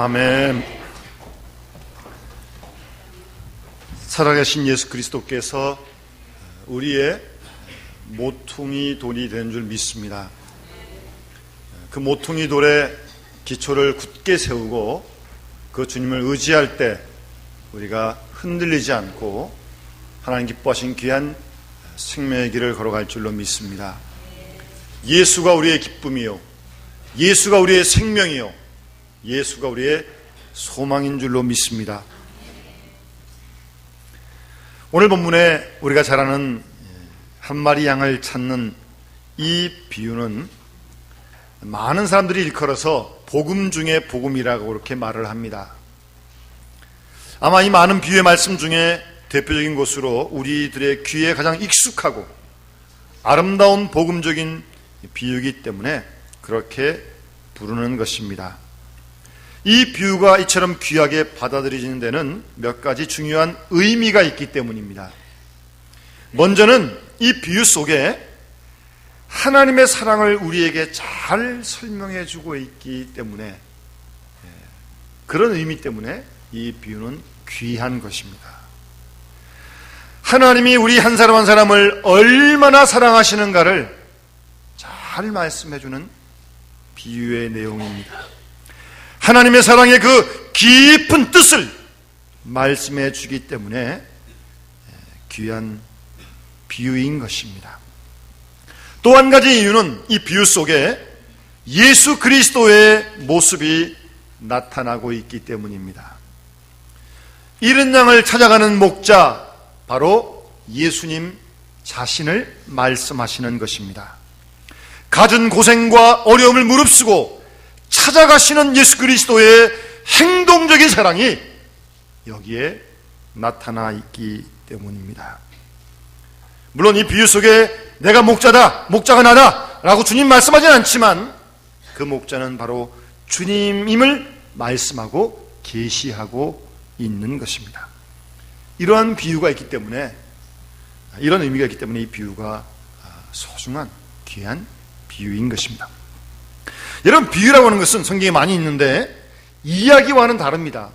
아멘. 살아계신 예수 그리스도께서 우리의 모퉁이 돌이 된 줄 믿습니다. 그 모퉁이 돌의 기초를 굳게 세우고 그 주님을 의지할 때 우리가 흔들리지 않고 하나님 기뻐하신 귀한 생명의 길을 걸어갈 줄로 믿습니다. 예수가 우리의 기쁨이요, 예수가 우리의 생명이요, 예수가 우리의 소망인 줄로 믿습니다. 오늘 본문에 우리가 잘 아는 한 마리 양을 찾는 이 비유는 많은 사람들이 일컬어서 복음 중에 복음이라고 그렇게 말을 합니다. 아마 이 많은 비유의 말씀 중에 대표적인 것으로 우리들의 귀에 가장 익숙하고 아름다운 복음적인 비유이기 때문에 그렇게 부르는 것입니다. 이 비유가 이처럼 귀하게 받아들여지는 데는 몇 가지 중요한 의미가 있기 때문입니다. 먼저는 이 비유 속에 하나님의 사랑을 우리에게 잘 설명해 주고 있기 때문에, 그런 의미 때문에 이 비유는 귀한 것입니다. 하나님이 우리 한 사람 한 사람을 얼마나 사랑하시는가를 잘 말씀해 주는 비유의 내용입니다. 하나님의 사랑의 그 깊은 뜻을 말씀해 주기 때문에 귀한 비유인 것입니다. 또 한 가지 이유는 이 비유 속에 예수 그리스도의 모습이 나타나고 있기 때문입니다. 잃은 양을 찾아가는 목자, 바로 예수님 자신을 말씀하시는 것입니다. 갖은 고생과 어려움을 무릅쓰고 찾아가시는 예수 그리스도의 행동적인 사랑이 여기에 나타나 있기 때문입니다. 물론 이 비유 속에 내가 목자다, 목자가 나다 라고 주님 말씀하지는 않지만 그 목자는 바로 주님임을 말씀하고 계시하고 있는 것입니다. 이러한 비유가 있기 때문에, 이런 의미가 있기 때문에 이 비유가 소중한 귀한 비유인 것입니다. 여러분, 비유라고 하는 것은 성경에 많이 있는데 이야기와는 다릅니다.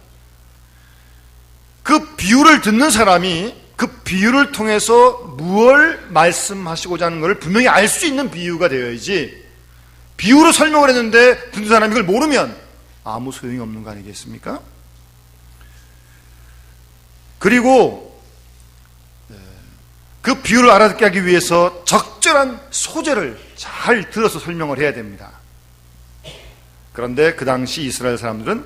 그 비유를 듣는 사람이 그 비유를 통해서 무엇을 말씀하시고자 하는 것을 분명히 알 수 있는 비유가 되어야지, 비유로 설명을 했는데 듣는 사람이 이걸 모르면 아무 소용이 없는 거 아니겠습니까? 그리고 그 비유를 알아듣게 하기 위해서 적절한 소재를 잘 들어서 설명을 해야 됩니다. 그런데 그 당시 이스라엘 사람들은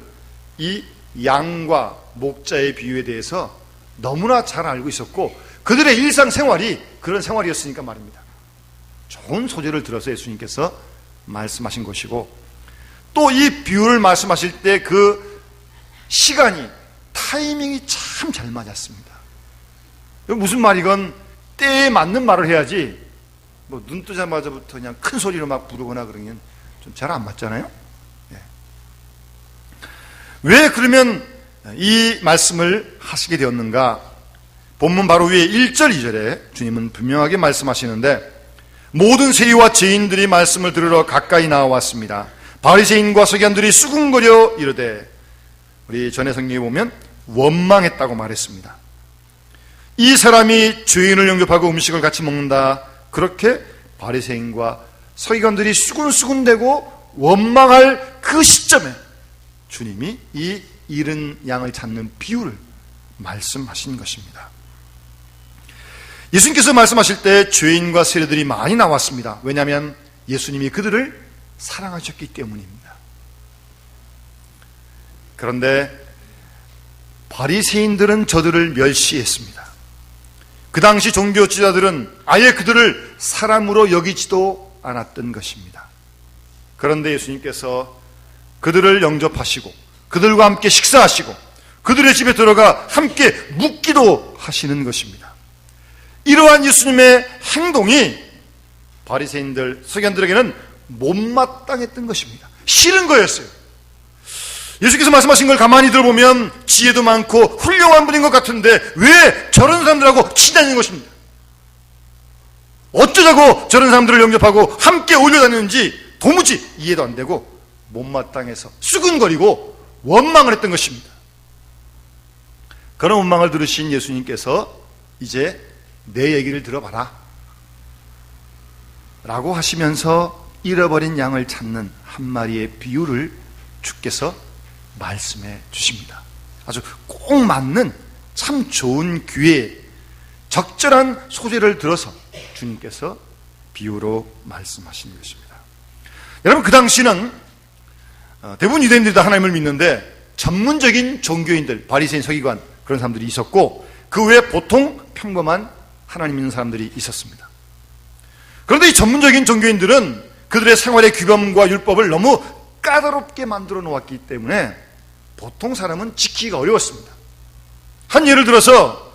이 양과 목자의 비유에 대해서 너무나 잘 알고 있었고 그들의 일상생활이 그런 생활이었으니까 말입니다. 좋은 소재를 들어서 예수님께서 말씀하신 것이고, 또 이 비유를 말씀하실 때 그 시간이, 타이밍이 참 잘 맞았습니다. 무슨 말이건 때에 맞는 말을 해야지 뭐 눈 뜨자마자부터 그냥 큰 소리로 막 부르거나 그러면 좀 잘 안 맞잖아요. 왜 그러면 이 말씀을 하시게 되었는가? 본문 바로 위에 1절 2절에 주님은 분명하게 말씀하시는데, 모든 세리와 죄인들이 말씀을 들으러 가까이 나와왔습니다. 바리새인과 서기관들이 수군거려 이르되, 우리 전에 성경에 보면 원망했다고 말했습니다. 이 사람이 죄인을 영접하고 음식을 같이 먹는다. 그렇게 바리새인과 서기관들이 수군수군대고 원망할 그 시점에 주님이 이 잃은 양을 찾는 비유를 말씀하신 것입니다. 예수님께서 말씀하실 때 죄인과 세리들이 많이 나왔습니다. 왜냐하면 예수님이 그들을 사랑하셨기 때문입니다. 그런데 바리새인들은 저들을 멸시했습니다. 그 당시 종교 지도자들은 아예 그들을 사람으로 여기지도 않았던 것입니다. 그런데 예수님께서 그들을 영접하시고 그들과 함께 식사하시고 그들의 집에 들어가 함께 묵기도 하시는 것입니다. 이러한 예수님의 행동이 바리새인들, 서기관들에게는 못마땅했던 것입니다. 싫은 거였어요. 예수께서 말씀하신 걸 가만히 들어보면 지혜도 많고 훌륭한 분인 것 같은데 왜 저런 사람들하고 친다는 것입니다. 어쩌자고 저런 사람들을 영접하고 함께 올려다니는지 도무지 이해도 안 되고 못마땅해서 수근거리고 원망을 했던 것입니다. 그런 원망을 들으신 예수님께서 이제 내 얘기를 들어봐라 라고 하시면서 잃어버린 양을 찾는 한 마리의 비유를 주께서 말씀해 주십니다. 아주 꼭 맞는 참 좋은 기회에 적절한 소재를 들어서 주님께서 비유로 말씀하신 것입니다. 여러분, 그 당시는 대부분 유대인들이 다 하나님을 믿는데 전문적인 종교인들, 바리새인, 서기관 그런 사람들이 있었고 그 외에 보통 평범한 하나님 믿는 사람들이 있었습니다. 그런데 이 전문적인 종교인들은 그들의 생활의 규범과 율법을 너무 까다롭게 만들어 놓았기 때문에 보통 사람은 지키기가 어려웠습니다. 한 예를 들어서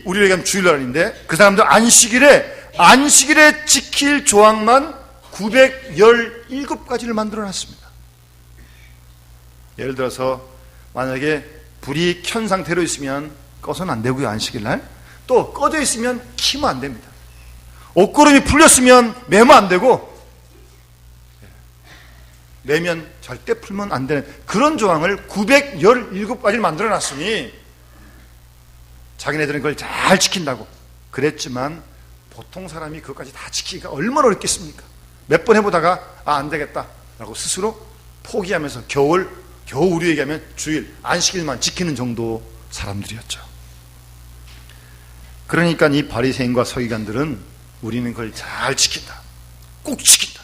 우리에게 하면 주일날인데 그 사람들 안식일에 지킬 조항만 917가지를 만들어 놨습니다. 예를 들어서 만약에 불이 켠 상태로 있으면 꺼서는 안 되고요. 안식일날 또 꺼져 있으면 키면 안 됩니다. 옷걸음이 풀렸으면 매면 안 되고 매면 절대 풀면 안 되는 그런 조항을 917가지를 만들어 놨으니 자기네들은 그걸 잘 지킨다고 그랬지만 보통 사람이 그것까지 다 지키기가 얼마나 어렵겠습니까? 몇 번 해보다가 안 되겠다 라고 스스로 포기하면서 겨우 우리 얘기하면 주일, 안식일만 지키는 정도 사람들이었죠. 그러니까 이 바리새인과 서기관들은 우리는 그걸 잘 지킨다, 꼭 지킨다,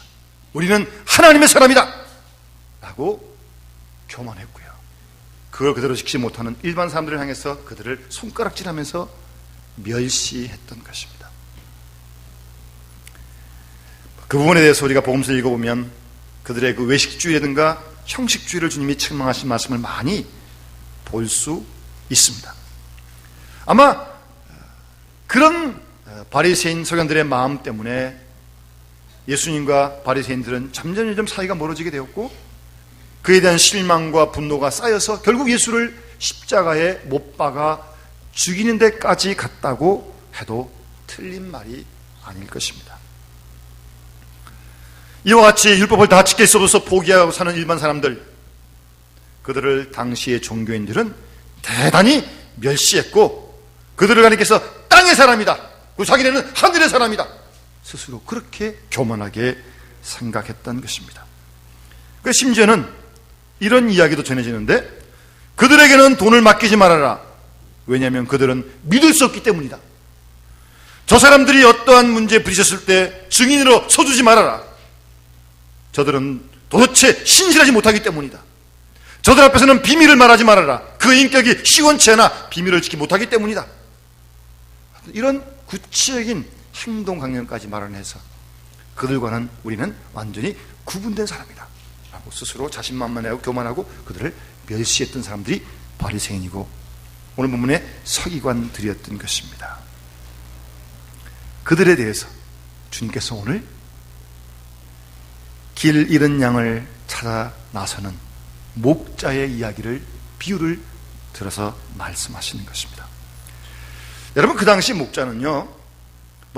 우리는 하나님의 사람이다 라고 교만했고요. 그걸 그대로 지키지 못하는 일반 사람들을 향해서 그들을 손가락질하면서 멸시했던 것입니다. 그 부분에 대해서 우리가 복음서를 읽어보면 그들의 그 외식주의라든가 형식주의를 주님이 책망하신 말씀을 많이 볼 수 있습니다. 아마 그런 바리새인 서기관들의 마음 때문에 예수님과 바리새인들은 점점 사이가 멀어지게 되었고 그에 대한 실망과 분노가 쌓여서 결국 예수를 십자가에 못 박아 죽이는 데까지 갔다고 해도 틀린 말이 아닐 것입니다. 이와 같이 율법을 다 지킬 수 없어서 포기하고 사는 일반 사람들, 그들을 당시의 종교인들은 대단히 멸시했고 그들을 하나님께서 땅의 사람이다, 자기네는 하늘의 사람이다, 스스로 그렇게 교만하게 생각했던 것입니다. 심지어는 이런 이야기도 전해지는데 그들에게는 돈을 맡기지 말아라. 왜냐하면 그들은 믿을 수 없기 때문이다. 저 사람들이 어떠한 문제에 부딪혔을 때 증인으로 서주지 말아라. 저들은 도대체 신실하지 못하기 때문이다. 저들 앞에서는 비밀을 말하지 말아라. 그 인격이 시원치 않아 비밀을 지키지 못하기 때문이다. 이런 구체적인 행동 강령까지 마련해서 그들과는 우리는 완전히 구분된 사람이다 라고 스스로 자신만만하고 교만하고 그들을 멸시했던 사람들이 바리새인이고 오늘 본문의 서기관들이었던 것입니다. 그들에 대해서 주님께서 오늘 길 잃은 양을 찾아 나서는 목자의 이야기를, 비유를 들어서 말씀하시는 것입니다. 여러분, 그 당시 목자는요,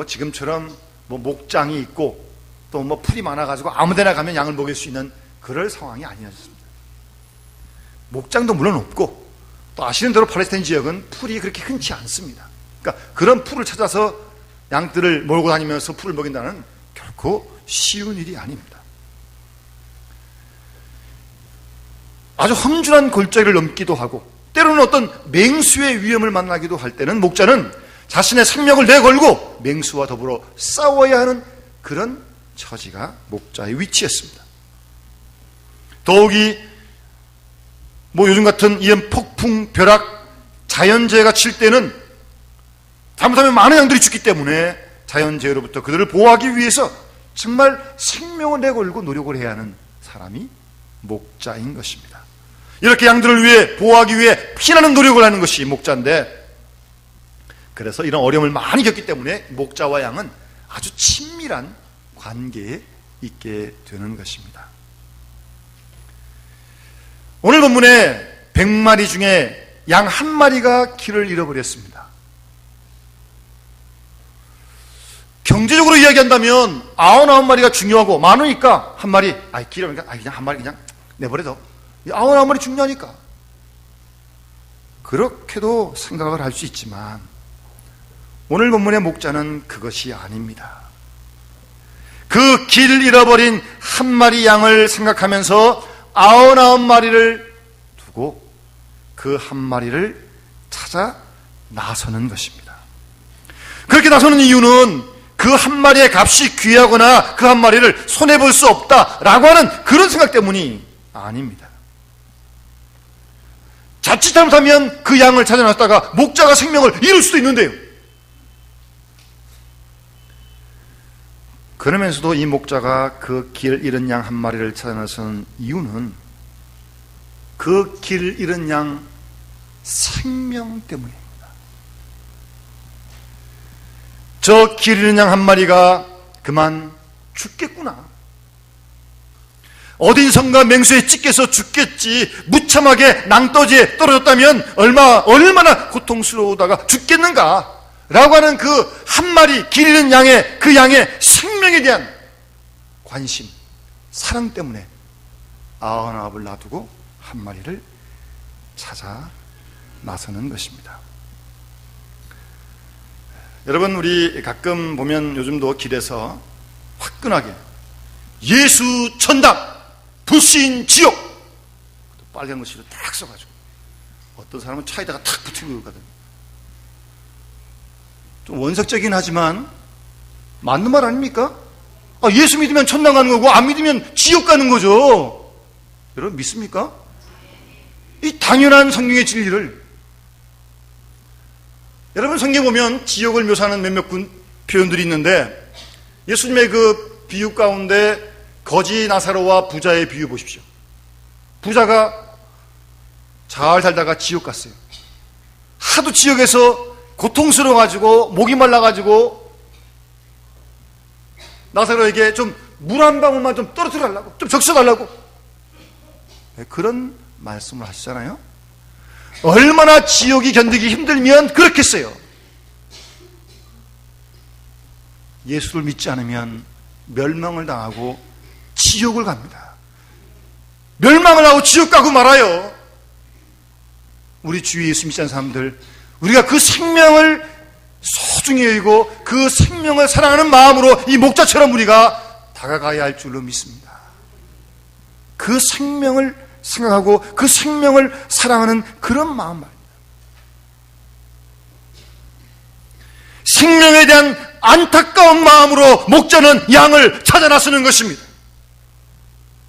지금처럼 목장이 있고 또 풀이 많아가지고 아무데나 가면 양을 먹일 수 있는 그럴 상황이 아니었습니다. 목장도 물론 없고 또 아시는 대로 팔레스타인 지역은 풀이 그렇게 흔치 않습니다. 그러니까 그런 풀을 찾아서 양들을 몰고 다니면서 풀을 먹인다는 결코 쉬운 일이 아닙니다. 아주 험준한 골짜기를 넘기도 하고 때로는 어떤 맹수의 위험을 만나기도 할 때는 목자는 자신의 생명을 내걸고 맹수와 더불어 싸워야 하는 그런 처지가 목자의 위치였습니다. 더욱이 요즘 같은 이런 폭풍, 벼락, 자연재해가 칠 때는 잘못하면 많은 양들이 죽기 때문에 자연재해로부터 그들을 보호하기 위해서 정말 생명을 내걸고 노력을 해야 하는 사람이 목자인 것입니다. 이렇게 양들을 위해 보호하기 위해 피나는 노력을 하는 것이 목자인데, 그래서 이런 어려움을 많이 겪기 때문에 목자와 양은 아주 친밀한 관계에 있게 되는 것입니다. 오늘 본문에 100마리 중에 양 한 마리가 길을 잃어버렸습니다. 경제적으로 이야기한다면 99마리가 중요하고 많으니까 한 마리, 길어니까 그냥 한 마리 그냥 내버려둬. 아흔 한 마리 중요하니까. 그렇게도 생각을 할 수 있지만 오늘 본문의 목자는 그것이 아닙니다. 그 길 잃어버린 한 마리 양을 생각하면서 99마리를 두고 그 한 마리를 찾아 나서는 것입니다. 그렇게 나서는 이유는 그 한 마리의 값이 귀하거나 그 한 마리를 손해볼 수 없다라고 하는 그런 생각 때문이 아닙니다. 자칫 잘못하면 그 양을 찾아 나섰다가 목자가 생명을 잃을 수도 있는데요. 그러면서도 이 목자가 그 길 잃은 양 한 마리를 찾아 나선 이유는 그 길 잃은 양 생명 때문입니다. 저 길 잃은 양 한 마리가 그만 죽겠구나. 어딘선가 맹수에 찢겨서 죽겠지. 무참하게 낭떠지에 떨어졌다면 얼마나 고통스러우다가 죽겠는가 라고 하는 그 한 마리 길 잃은 양의 그 양의 생명에 대한 관심, 사랑 때문에 99을 놔두고 한 마리를 찾아 나서는 것입니다. 여러분, 우리 가끔 보면 요즘도 길에서 화끈하게 예수 천당, 불신 지옥, 빨간 글씨로 딱 써가지고 어떤 사람은 차에다가 탁 붙이고 그러거든요. 좀 원색적이긴 하지만 맞는 말 아닙니까? 예수 믿으면 천당 가는 거고 안 믿으면 지옥 가는 거죠. 여러분 믿습니까? 이 당연한 성경의 진리를. 여러분, 성경에 보면 지옥을 묘사하는 몇몇 표현들이 있는데 예수님의 그 비유 가운데 거지 나사로와 부자의 비유 보십시오. 부자가 잘 살다가 지옥 갔어요. 하도 지옥에서 고통스러워가지고 목이 말라가지고 나사로에게 좀 물 한 방울만 좀 떨어뜨려 달라고, 좀 적셔달라고 그런 말씀을 하시잖아요. 얼마나 지옥이 견디기 힘들면 그렇겠어요. 예수를 믿지 않으면 멸망을 당하고 지옥을 갑니다. 멸망을 하고 지옥 가고 말아요. 우리 주위에 예수 믿지 않는 사람들, 우리가 그 생명을 소중히 여기고 그 생명을 사랑하는 마음으로 이 목자처럼 우리가 다가가야 할 줄로 믿습니다. 그 생명을 생각하고 그 생명을 사랑하는 그런 마음 말입니다. 생명에 대한 안타까운 마음으로 목자는 양을 찾아 나서는 것입니다.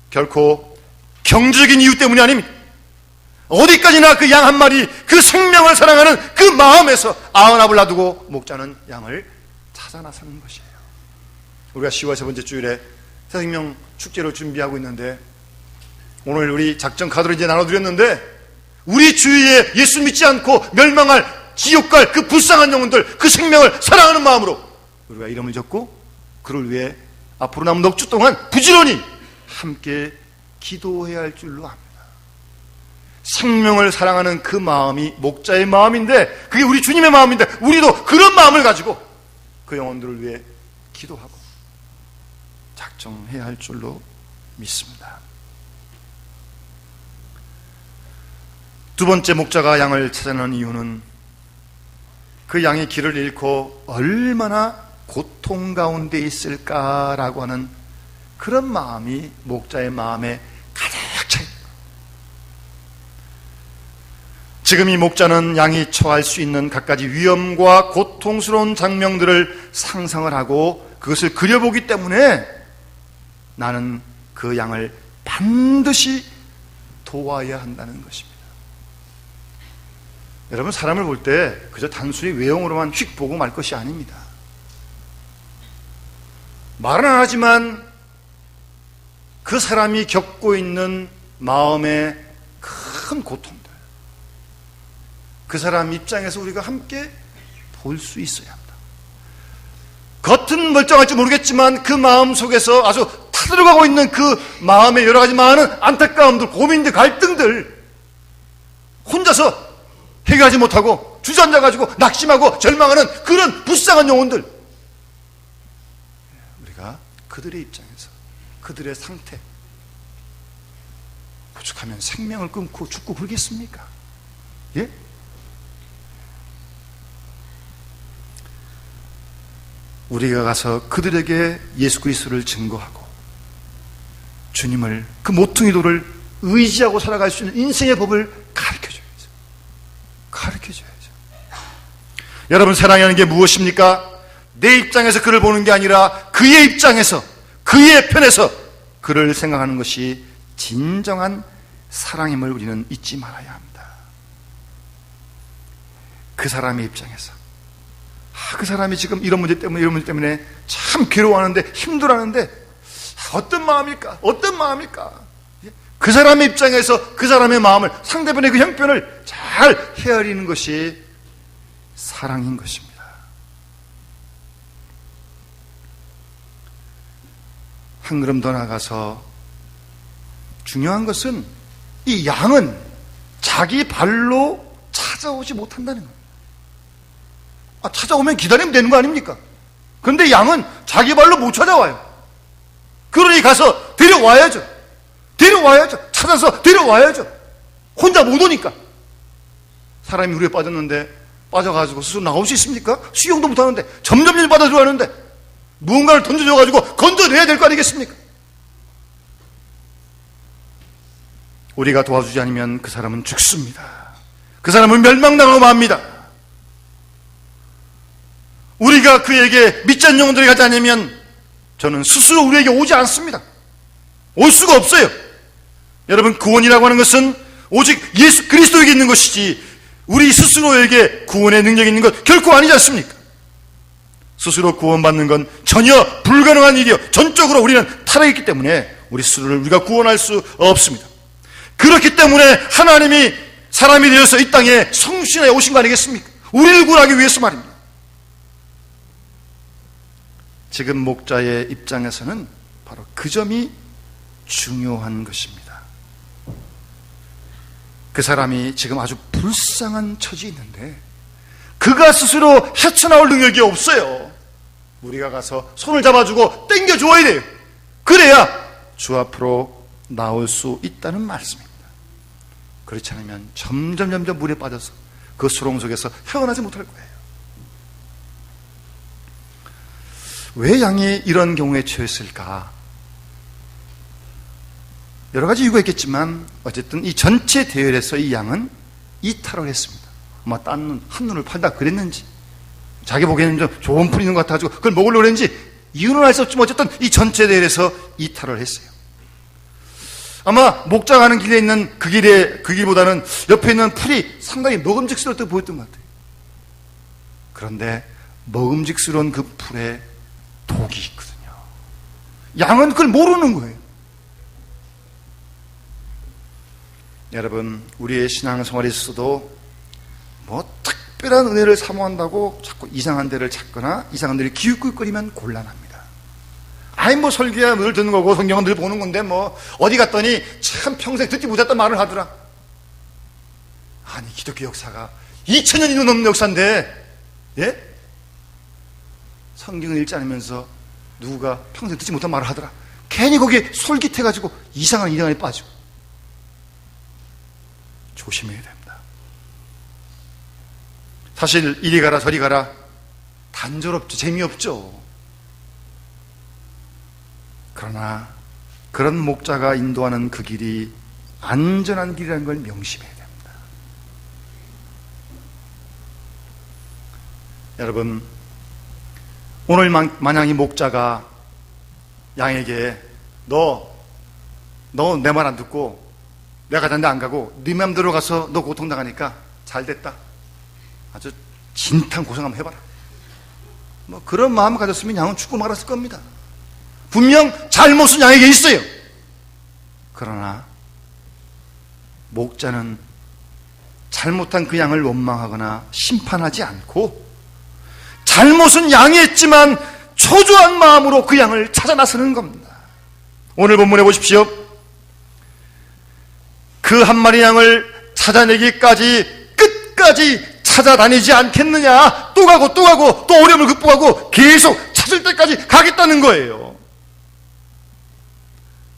결코 경제적인 이유 때문이 아닙니다. 어디까지나 그 양 한 마리, 그 생명을 사랑하는 그 마음에서 99을 놔두고 목자는 양을 찾아 나서는 것이에요. 우리가 10월 세 번째 주일에 새생명 축제를 준비하고 있는데 오늘 우리 작전 카드를 이제 나눠드렸는데 우리 주위에 예수 믿지 않고 멸망할 지옥 갈 그 불쌍한 영혼들, 그 생명을 사랑하는 마음으로 우리가 이름을 적고 그를 위해 앞으로 남은 넉 주 동안 부지런히 함께 기도해야 할 줄로 압니다. 생명을 사랑하는 그 마음이 목자의 마음인데 그게 우리 주님의 마음인데 우리도 그런 마음을 가지고 그 영혼들을 위해 기도하고 작정해야 할 줄로 믿습니다. 두 번째, 목자가 양을 찾아내는 이유는 그 양의 길을 잃고 얼마나 고통 가운데 있을까라고 하는 그런 마음이 목자의 마음에 가득 차 있습니다. 지금 이 목자는 양이 처할 수 있는 갖가지 위험과 고통스러운 장면들을 상상을 하고 그것을 그려보기 때문에 나는 그 양을 반드시 도와야 한다는 것입니다. 여러분, 사람을 볼 때 그저 단순히 외형으로만 휙 보고 말 것이 아닙니다. 말은 안 하지만 그 사람이 겪고 있는 마음의 큰 고통들, 그 사람 입장에서 우리가 함께 볼 수 있어야 합니다. 겉은 멀쩡할지 모르겠지만 그 마음 속에서 아주 타들어가고 있는 그 마음의 여러 가지 많은 안타까움들, 고민들, 갈등들 혼자서 해결하지 못하고 주저앉아가지고 낙심하고 절망하는 그런 불쌍한 영혼들, 우리가 그들의 입장에서 그들의 상태 오죽하면 생명을 끊고 죽고 그러겠습니까? 예? 우리가 가서 그들에게 예수 그리스도를 증거하고 주님을, 그 모퉁이돌을 의지하고 살아갈 수 있는 인생의 법을 가르쳐줘야죠. 가르쳐줘야죠. 여러분, 사랑하는 게 무엇입니까? 내 입장에서 그를 보는 게 아니라 그의 입장에서, 그의 편에서 그를 생각하는 것이 진정한 사랑임을 우리는 잊지 말아야 합니다. 그 사람의 입장에서, 그 사람이 지금 이런 문제 때문에 참 괴로워하는데, 힘들어하는데 어떤 마음일까? 어떤 마음일까? 그 사람의 입장에서 그 사람의 마음을, 상대편의 그 형편을 잘 헤아리는 것이 사랑인 것입니다. 한 걸음 더 나가서 중요한 것은 이 양은 자기 발로 찾아오지 못한다는 거예요. 찾아오면 기다리면 되는 거 아닙니까? 그런데 양은 자기 발로 못 찾아와요. 그러니 가서 데려와야죠. 데려와야죠. 찾아서 데려와야죠. 혼자 못 오니까. 사람이 물에 빠졌는데 빠져가지고 스스로 나올 수 있습니까? 수영도 못하는데 점점 빠져 들어가는데 무언가를 던져줘가지고 건져내야 될 거 아니겠습니까? 우리가 도와주지 않으면 그 사람은 죽습니다. 그 사람은 멸망당하고 맙니다. 우리가 그에게 믿지 않는 영혼들이 가지 않으면 저는 스스로 우리에게 오지 않습니다. 올 수가 없어요. 여러분, 구원이라고 하는 것은 오직 예수 그리스도에게 있는 것이지 우리 스스로에게 구원의 능력이 있는 것 결코 아니지 않습니까? 스스로 구원받는 건 전혀 불가능한 일이요, 전적으로 우리는 타락했기 때문에 우리 스스로를 우리가 구원할 수 없습니다. 그렇기 때문에 하나님이 사람이 되어서 이 땅에 성신에 오신 거 아니겠습니까? 우리를 구원하기 위해서 말입니다. 지금 목자의 입장에서는 바로 그 점이 중요한 것입니다. 그 사람이 지금 아주 불쌍한 처지에 있는데 그가 스스로 헤쳐나올 능력이 없어요. 우리가 가서 손을 잡아주고 땡겨줘야 돼요. 그래야 주 앞으로 나올 수 있다는 말씀입니다. 그렇지 않으면 점점 물에 빠져서 그 수렁 속에서 헤어나지 못할 거예요. 왜 양이 이런 경우에 처했을까? 여러 가지 이유가 있겠지만 어쨌든 이 전체 대열에서 이 양은 이탈을 했습니다. 아마 한눈을 팔다 그랬는지, 자기 보기에는 좀 좋은 풀이 있는 것 같아가지고 그걸 먹으려고 그랬는지 이유는 알 수 없지만 어쨌든 이 전체 대열에서 이탈을 했어요. 아마 목자가 가는 길에 있는 그 길보다는 옆에 있는 풀이 상당히 먹음직스러울 때 보였던 것 같아요. 그런데 먹음직스러운 그 풀에 독이 있거든요. 양은 그걸 모르는 거예요. 여러분, 우리의 신앙생활에 있어도 특별한 은혜를 사모한다고 자꾸 이상한 데를 찾거나 이상한 데를 기웃기웃거리면 곤란합니다. 설교야 늘 듣는 거고 성경은 늘 보는 건데 어디 갔더니 참 평생 듣지 못했던 말을 하더라. 아니, 기독교 역사가 2000년이 넘는 역사인데, 예? 성경을 읽지 않으면서 누구가 평생 듣지 못한 말을 하더라. 괜히 거기에 솔깃해가지고 이상한 이단에 빠지고. 조심해야 됩니다. 사실 이리 가라 저리 가라 단조롭죠. 재미없죠. 그러나 그런 목자가 인도하는 그 길이 안전한 길이라는 걸 명심해야 됩니다. 여러분, 오늘 만약 이 목자가 양에게 너 내 말 안 듣고 내가 가자는데 안 가고 네 맘대로 가서 너 고통당하니까 잘됐다, 아주 진탕 고생 한번 해봐라, 그런 마음을 가졌으면 양은 죽고 말았을 겁니다. 분명 잘못은 양에게 있어요. 그러나 목자는 잘못한 그 양을 원망하거나 심판하지 않고 잘못은 양이 했지만 초조한 마음으로 그 양을 찾아 나서는 겁니다. 오늘 본문에 보십시오. 그 한 마리 양을 찾아내기까지 끝까지 찾아다니지 않겠느냐. 또 가고 또 어려움을 극복하고 계속 찾을 때까지 가겠다는 거예요.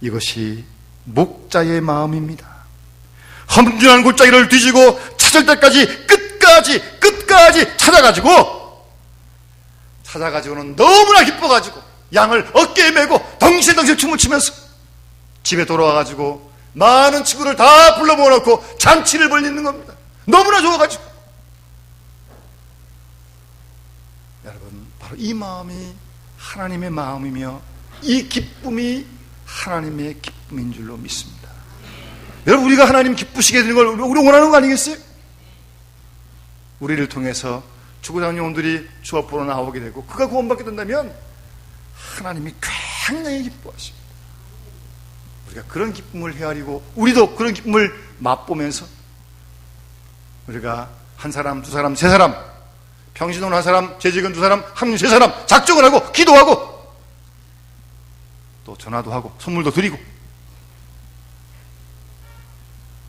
이것이 목자의 마음입니다. 험준한 골짜기를 뒤지고 찾을 때까지 끝까지 찾아가지고는 너무나 기뻐가지고 양을 어깨에 메고 덩실덩실 춤을 추면서 집에 돌아와가지고 많은 친구를 다 불러 모아놓고 잔치를 벌이는 겁니다. 너무나 좋아가지고. 여러분, 바로 이 마음이 하나님의 마음이며 이 기쁨이 하나님의 기쁨인 줄로 믿습니다. 여러분, 우리가 하나님 기쁘시게 되는 걸 우리가 원하는 거 아니겠어요? 우리를 통해서 죽어가는 영혼들이 주 앞으로 나오게 되고 그가 구원받게 된다면 하나님이 굉장히 기뻐하십니다. 우리가 그런 기쁨을 헤아리고 우리도 그런 기쁨을 맛보면서 우리가 한 사람, 두 사람, 세 사람, 평신도는 한 사람, 재직은 두 사람, 합류 세 사람 작정을 하고 기도하고 또 전화도 하고 선물도 드리고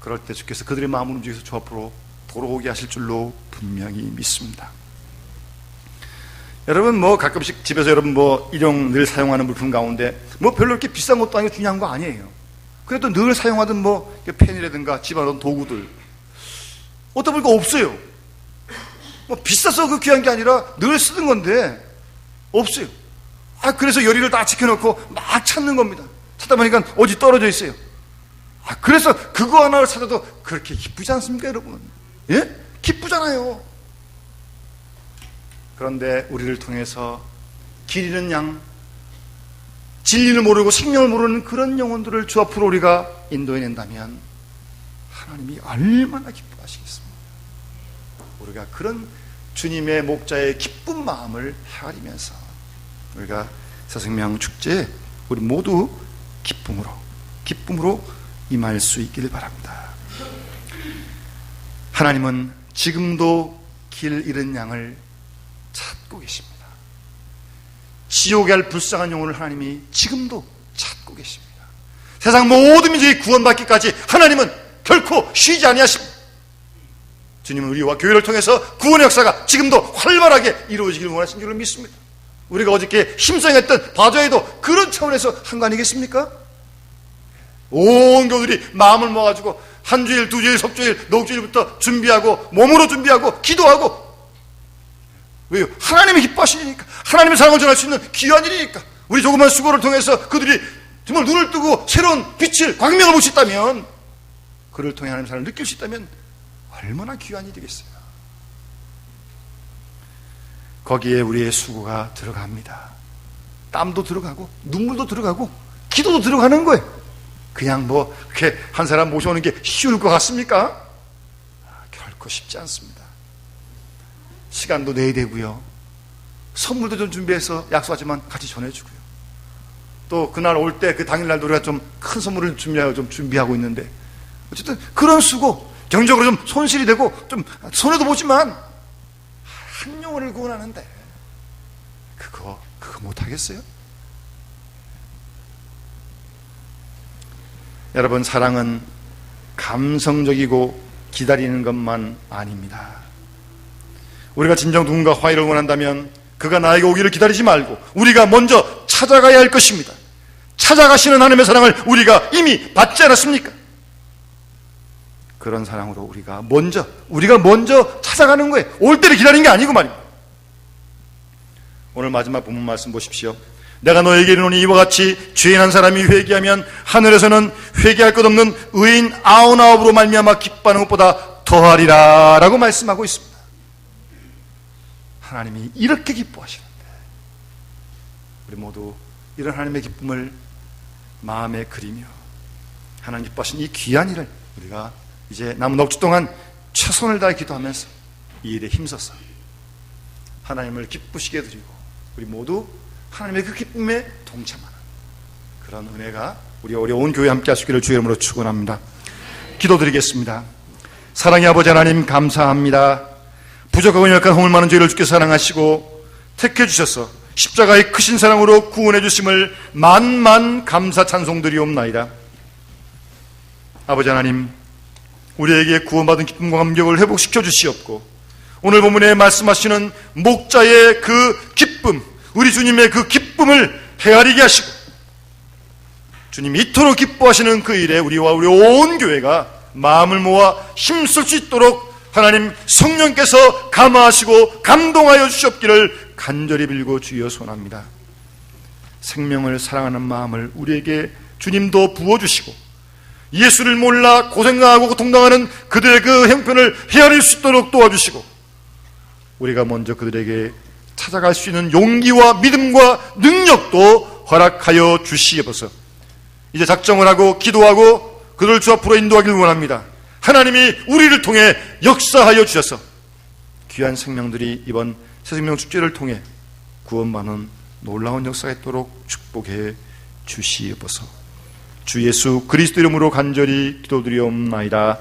그럴 때 주께서 그들의 마음을 움직여서 주 앞으로 돌아오게 하실 줄로 분명히 믿습니다. 여러분, 가끔씩 집에서 여러분 일용 늘 사용하는 물품 가운데 별로 이렇게 비싼 것도 아니고 중요한 거 아니에요. 그래도 늘 사용하던 펜이라든가 집안의 도구들 어디다 보니까 없어요. 비싸서 그 귀한 게 아니라 늘 쓰는 건데 없어요. 그래서 열의를 다 지켜놓고 막 찾는 겁니다. 찾다 보니까 어디 떨어져 있어요. 그래서 그거 하나를 찾아도 그렇게 기쁘지 않습니까, 여러분? 예? 기쁘잖아요. 그런데 우리를 통해서 길 잃은 양, 진리를 모르고 생명을 모르는 그런 영혼들을 주 앞으로 우리가 인도해낸다면 하나님이 얼마나 기뻐하시겠습니까? 우리가 그런 주님의 목자의 기쁜 마음을 헤아리면서 우리가 새생명 축제에 우리 모두 기쁨으로 임할 수 있기를 바랍니다. 하나님은 지금도 길 잃은 양을 찾고 계십니다. 지옥에 갈 불쌍한 영혼을 하나님이 지금도 찾고 계십니다. 세상 모든 민족이 구원받기까지 하나님은 결코 쉬지 아니하십니다. 주님은 우리와 교회를 통해서 구원의 역사가 지금도 활발하게 이루어지길 원하신 줄로 믿습니다. 우리가 어저께 힘성했던 바자회도 그런 차원에서 한 거 아니겠습니까? 온 교우들이 마음을 모아가지고 한 주일, 두 주일, 석주일, 녹주일부터 준비하고 몸으로 준비하고 기도하고. 왜요? 하나님이 기뻐하시니까, 하나님의 사랑을 전할 수 있는 귀한 일이니까. 우리 조그만 수고를 통해서 그들이 정말 눈을 뜨고 새로운 빛을, 광명을 볼 수 있다면, 그를 통해 하나님의 사랑을 느낄 수 있다면 얼마나 귀한 일이겠어요. 거기에 우리의 수고가 들어갑니다. 땀도 들어가고 눈물도 들어가고 기도도 들어가는 거예요. 그냥 이렇게 한 사람 모셔오는 게 쉬울 것 같습니까? 결코 쉽지 않습니다. 시간도 내야 되고요, 선물도 좀 준비해서 약속하지만 같이 전해주고요, 또 그날 올 때 그 당일날도 우리가 좀 큰 선물을 준비하고 있는데 어쨌든 그런 수고, 경제적으로 좀 손실이 되고 좀 손해도 보지만 한 영혼을 구원하는데 그거 못하겠어요? 여러분, 사랑은 감성적이고 기다리는 것만 아닙니다. 우리가 진정 누군가 화해를 원한다면 그가 나에게 오기를 기다리지 말고 우리가 먼저 찾아가야 할 것입니다. 찾아가시는 하나님의 사랑을 우리가 이미 받지 않았습니까? 그런 사랑으로 우리가 먼저 찾아가는 거예요. 올 때를 기다리는 게 아니고 말입니다. 오늘 마지막 본문 말씀 보십시오. 내가 너에게 이르노니 이와 같이 죄인 한 사람이 회개하면 하늘에서는 회개할 것 없는 의인 99으로 말미암아 기뻐하는 것보다 더하리라 라고 말씀하고 있습니다. 하나님이 이렇게 기뻐하시는데 우리 모두 이런 하나님의 기쁨을 마음에 그리며 하나님 기뻐하신 이 귀한 일을 우리가 이제 남은 넉주 동안 최선을 다해 기도하면서 이 일에 힘써서 하나님을 기쁘시게 드리고 우리 모두 하나님의 그 기쁨에 동참하는 그런 은혜가 우리 어려운 교회 함께 하시기를 주의 이름으로 축원합니다. 기도드리겠습니다. 사랑의 아버지 하나님, 감사합니다. 부족하고 연약한 허물 많은 죄를 주께 사랑하시고 택해 주셔서 십자가의 크신 사랑으로 구원해 주심을 만만 감사 찬송드리옵나이다. 아버지 하나님, 우리에게 구원받은 기쁨과 감격을 회복시켜 주시옵고 오늘 본문에 말씀하시는 목자의 그 기쁨, 우리 주님의 그 기쁨을 헤아리게 하시고 주님이 이토록 기뻐하시는 그 일에 우리와 우리 온 교회가 마음을 모아 힘쓸 수 있도록 하나님 성령께서 감화하시고 감동하여 주시옵기를 간절히 빌고 주여 소원합니다. 생명을 사랑하는 마음을 우리에게 주님도 부어주시고 예수를 몰라 고생당하고 고통당하는 그들의 그 형편을 헤아릴 수 있도록 도와주시고 우리가 먼저 그들에게 찾아갈 수 있는 용기와 믿음과 능력도 허락하여 주시옵소서. 이제 작정을 하고 기도하고 그들 주 앞으로 인도하길 원합니다. 하나님이 우리를 통해 역사하여 주셔서 귀한 생명들이 이번 새생명 축제를 통해 구원받는 놀라운 역사가 있도록 축복해 주시옵소서. 주 예수 그리스도 이름으로 간절히 기도드리옵나이다.